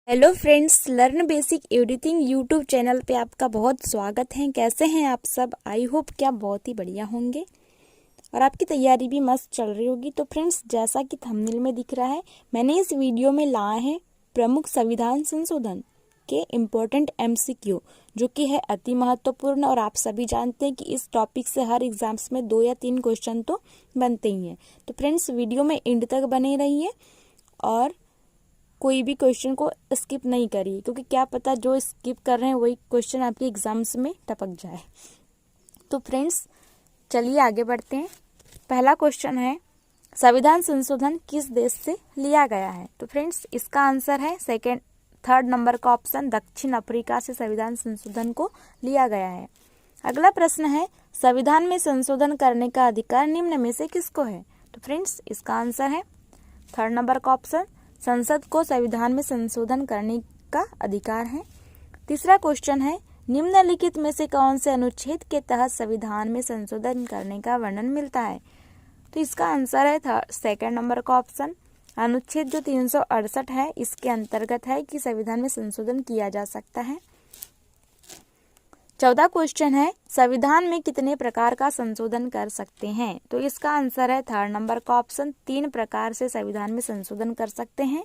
Hello friends, learn basic everything YouTube channel पे आपका बहुत स्वागत है। कैसे हैं आप सब? आई होप कि आप बहुत ही बढ़िया होंगे और आपकी तैयारी भी मस्त चल रही होगी। तो फ्रेंड्स, जैसा कि थंबनेल में दिख रहा है, मैंने इस वीडियो में लाए हैं प्रमुख संविधान संशोधन के इम्पोर्टेंट MCQ, जो कि है अति महत्वपूर्ण। और आप सभी जानते हैं कि इस टॉपिक से हर एग्जाम्स में 2 या 3 क्वेश्चन तो बनते ही हैं। तो फ्रेंड्स, वीडियो में एंड तक बने रहिए और कोई भी क्वेश्चन को स्किप नहीं करिए, क्योंकि क्या पता जो स्किप कर रहे हैं वही क्वेश्चन आपके एग्जाम्स में टपक जाए। तो फ्रेंड्स, चलिए आगे बढ़ते हैं। पहला क्वेश्चन है, संविधान संशोधन किस देश से लिया गया है? तो फ्रेंड्स, इसका आंसर है थर्ड नंबर का ऑप्शन, दक्षिण अफ्रीका से संविधान संशोधन को लिया गया है। अगला प्रश्न है, संविधान में संशोधन करने का अधिकार निम्न में से किसको है? तो फ्रेंड्स, इसका आंसर है थर्ड नंबर का ऑप्शन, संसद को संविधान में संशोधन करने का अधिकार है। तीसरा क्वेश्चन है, निम्नलिखित में से कौन से अनुच्छेद के तहत संविधान में संशोधन करने का वर्णन मिलता है? तो इसका आंसर है सेकंड नंबर का ऑप्शन, अनुच्छेद जो 368 है, इसके अंतर्गत है कि संविधान में संशोधन किया जा सकता है। 14 क्वेश्चन है, संविधान में कितने प्रकार का संशोधन कर सकते हैं? तो इसका आंसर है थर्ड नंबर का ऑप्शन, 3 प्रकार से संविधान में संशोधन कर सकते हैं।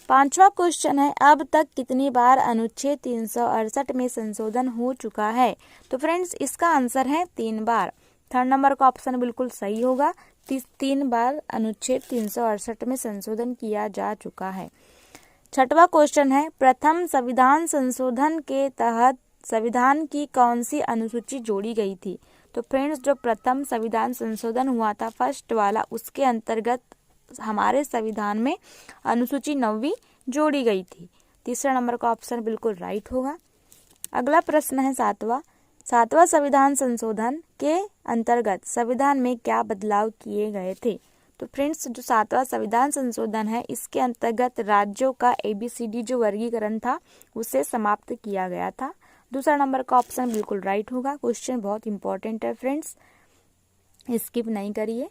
5वां क्वेश्चन है, अब तक कितनी बार अनुच्छेद 368 में संशोधन हो चुका है? तो फ्रेंड्स, इसका आंसर है 3 बार। थर्ड नंबर का ऑप्शन बिल्कुल सही होगा। 3 बार अनुच्छेद 368 में संशोधन किया जा चुका है। 6वां क्वेश्चन है, प्रथम संविधान संशोधन के तहत संविधान की कौन सी अनुसूची जोड़ी गई थी? तो फ्रेंड्स, जो प्रथम संविधान संशोधन हुआ था, फर्स्ट वाला, उसके अंतर्गत हमारे संविधान में अनुसूची 9वीं जोड़ी गई थी। तीसरा नंबर का ऑप्शन बिल्कुल राइट होगा। अगला प्रश्न है 7वां संविधान संशोधन के अंतर्गत संविधान में क्या बदलाव किए गए थे? तो फ्रेंड्स, जो 7वां संविधान संशोधन है, इसके अंतर्गत राज्यों का ABCD जो वर्गीकरण था, उसे समाप्त किया गया था। दूसरा नंबर का ऑप्शन बिल्कुल राइट होगा। क्वेश्चन बहुत इंपॉर्टेंट है फ्रेंड्स, स्किप नहीं करिए।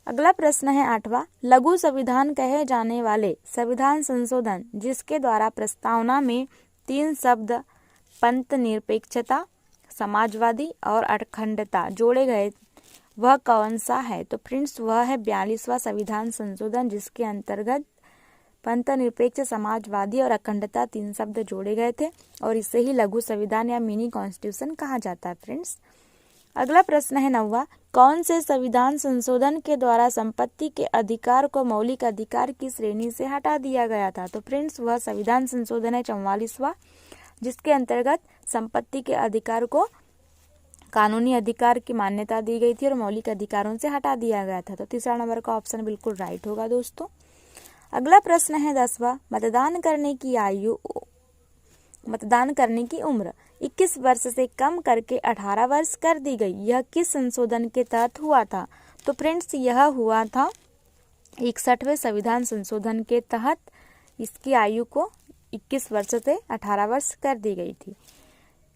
अगला प्रश्न है 8वां, लघु संविधान कहे जाने वाले संविधान संशोधन जिसके द्वारा प्रस्तावना में 3 शब्द पंथ निरपेक्षता, समाजवादी और अखंडता जोड़े गए, वह कौन सा है? तो फ्रेंड्स, वह है 42वां संविधान संशोधन, जिसके अंतर्गत पंथ निरपेक्ष, समाजवादी और अखंडता 3 शब्द जोड़े गए थे, और इसे ही लघु संविधान या मिनी कॉन्स्टिट्यूशन कहा जाता है फ्रेंड्स। अगला प्रश्न है 9वां, कौन से संविधान संशोधन के द्वारा संपत्ति के अधिकार को मौलिक अधिकार की श्रेणी से हटा दिया गया था? तो फ्रेंड्स, वह संविधान संशोधन है 44वां, जिसके अंतर्गत संपत्ति के अधिकार को कानूनी अधिकार की मान्यता दी गई थी और मौलिक अधिकारों से हटा दिया गया था। तो तीसरा नंबर का ऑप्शन बिल्कुल राइट होगा दोस्तों। अगला प्रश्न है 10वां, मतदान करने की उम्र 21 वर्ष से कम करके 18 वर्ष कर दी गई, यह किस संशोधन के तहत हुआ था? तो फ्रेंड्स, यह हुआ था 61वें संविधान संशोधन के तहत। इसकी आयु को 21 वर्ष से 18 वर्ष कर दी गई थी।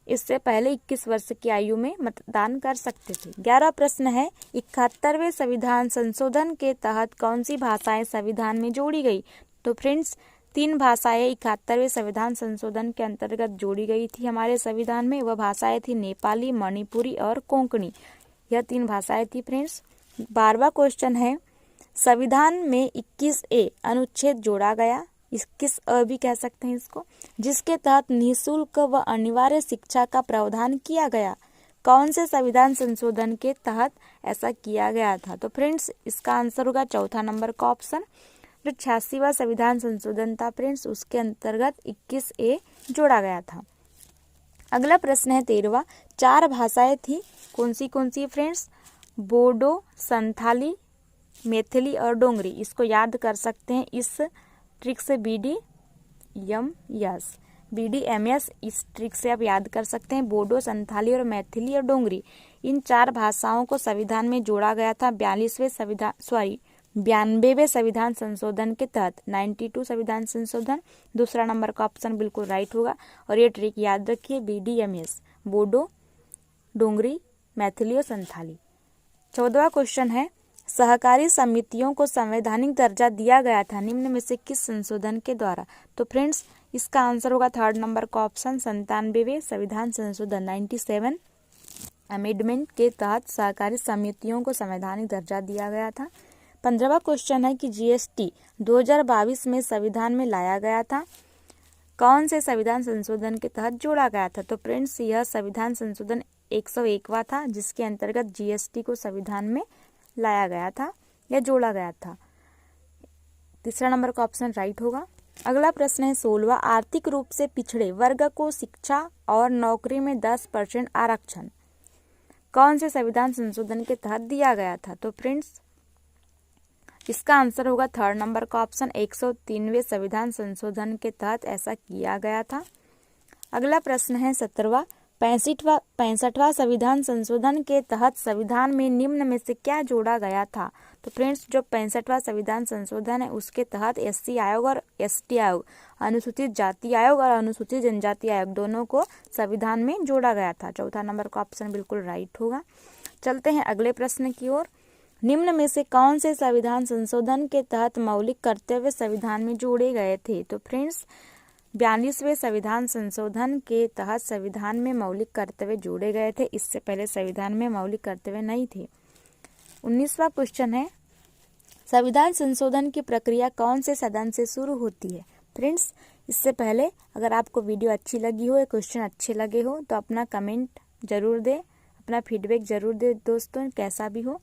इससे पहले 21 वर्ष की आयु में मतदान कर सकते थे। 11वां प्रश्न है, 71वें संविधान संशोधन के तहत कौन सी भाषाएं संविधान में जोड़ी गई? तो फ्रेंड्स, 3 भाषाएं 71वें संविधान संशोधन के अंतर्गत जोड़ी गई थी हमारे संविधान में। वह भाषाएं थी नेपाली, मणिपुरी और कोंकणी। यह 3 भाषाएं थी फ्रेंड्स। 12वां क्वेश्चन है, संविधान में 21A अनुच्छेद जोड़ा गया, 21A भी कह सकते हैं इसको, जिसके तहत निःशुल्क व अनिवार्य शिक्षा का प्रावधान किया गया। कौन से संविधान संशोधन के तहत ऐसा किया गया था? तो फ्रेंड्स, इसका आंसर होगा चौथा नंबर का ऑप्शन, जो 86वां संविधान संशोधन था फ्रेंड्स, उसके अंतर्गत 21A जोड़ा गया था। अगला प्रश्न है 13वां, 4 भाषाएं थी, कौन सी फ्रेंड्स? बोडो, संथाली, मैथिली और डोंगरी। इसको याद कर सकते हैं इस ट्रिक से, BDMS, इस ट्रिक से आप याद कर सकते हैं। बोडो, संथाली और मैथिली और डोंगरी, इन 4 भाषाओं को संविधान में जोड़ा गया था 92वें संविधान संशोधन के तहत, 92 संविधान संशोधन। दूसरा नंबर का ऑप्शन बिल्कुल राइट होगा। और ये ट्रिक याद रखिए, BDMS, बोडो, डोंगरी, मैथिली और संथाली। 14वां क्वेश्चन है, सहकारी समितियों को संवैधानिक दर्जा दिया गया था निम्न में से किस संशोधन के द्वारा? तो फ्रेंड्स इसका आंसर होगा थर्ड नंबर का ऑप्शन 97वें संविधान संशोधन 97 अमेंडमेंट के तहत सहकारी समितियों को संवैधानिक दर्जा दिया गया था। 15वां क्वेश्चन है कि जीएसटी 2022 में संविधान में लाया गया था, कौन से संविधान संशोधन के तहत जोड़ा गया था? तो फ्रेंड्स यह संविधान संशोधन 101वां था जिसके अंतर्गत जीएसटी को संविधान में लाया गया था या जोड़ा गया था। तीसरा नंबर का ऑप्शन राइट होगा। अगला प्रश्न है 16वां, आर्थिक रूप से पिछड़े वर्ग को शिक्षा और नौकरी में 10% आरक्षण कौन से संविधान संशोधन के तहत दिया गया था? तो फ्रेंड्स इसका आंसर होगा थर्ड नंबर का ऑप्शन 103वें संविधान संशोधन के तहत ऐसा किया गया था। अगला प्रश्न है 17वां, 65वां संविधान संशोधन के तहत संविधान में निम्न में से क्या जोड़ा गया था? तो फ्रेंड्स जो 65वां संविधान संशोधन है उसके तहत एससी आयोग और एसटी आयोग, अनुसूचित जाति आयोग और अनुसूचित जनजाति आयोग दोनों को संविधान में जोड़ा गया था। चौथा नंबर का ऑप्शन बिल्कुल राइट होगा। चलते हैं अगले प्रश्न की ओर। निम्न में से कौन से संविधान संशोधन के तहत मौलिक कर्तव्य संविधान में जोड़े गए थे? तो फ्रेंड्स 42वें संविधान संशोधन के तहत संविधान में मौलिक कर्तव्य जोड़े गए थे। इससे पहले संविधान में मौलिक कर्तव्य नहीं थे। 19वां क्वेश्चन है संविधान संशोधन की प्रक्रिया कौन से सदन से शुरू होती है? फ्रेंड्स इससे पहले अगर आपको वीडियो अच्छी लगी हो या क्वेश्चन अच्छे लगे हो तो अपना कमेंट जरूर दें, अपना फीडबैक जरूर दें दोस्तों, कैसा भी हो।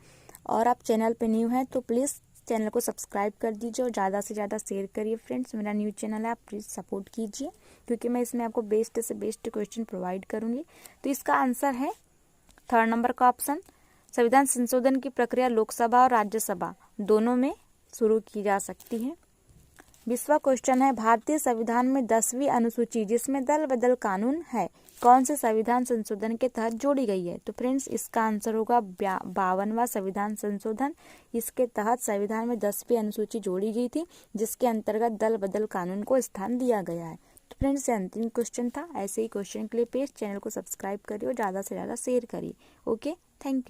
और आप चैनल पे न्यू हैं तो प्लीज़ चैनल को सब्सक्राइब कर दीजिए और ज़्यादा से ज़्यादा शेयर करिए। फ्रेंड्स मेरा न्यू चैनल है, आप प्लीज़ सपोर्ट कीजिए क्योंकि मैं इसमें आपको बेस्ट से बेस्ट क्वेश्चन प्रोवाइड करूँगी। तो इसका आंसर है थर्ड नंबर का ऑप्शन। संविधान संशोधन की प्रक्रिया लोकसभा और राज्यसभा दोनों में शुरू की जा सकती है। 20वां क्वेश्चन है भारतीय संविधान में 10वीं अनुसूची जिसमें दल बदल कानून है कौन से संविधान संशोधन के तहत जोड़ी गई है? तो फ्रेंड्स इसका आंसर होगा 52वां संविधान संशोधन। इसके तहत संविधान में 10वीं अनुसूची जोड़ी गई थी जिसके अंतर्गत दल बदल कानून को स्थान दिया गया है। तो फ्रेंड्स ये अंतिम क्वेश्चन था। ऐसे ही क्वेश्चन के लिए प्लीज चैनल को सब्सक्राइब करिए और ज़्यादा से ज़्यादा शेयर करिए। Okay, thank you.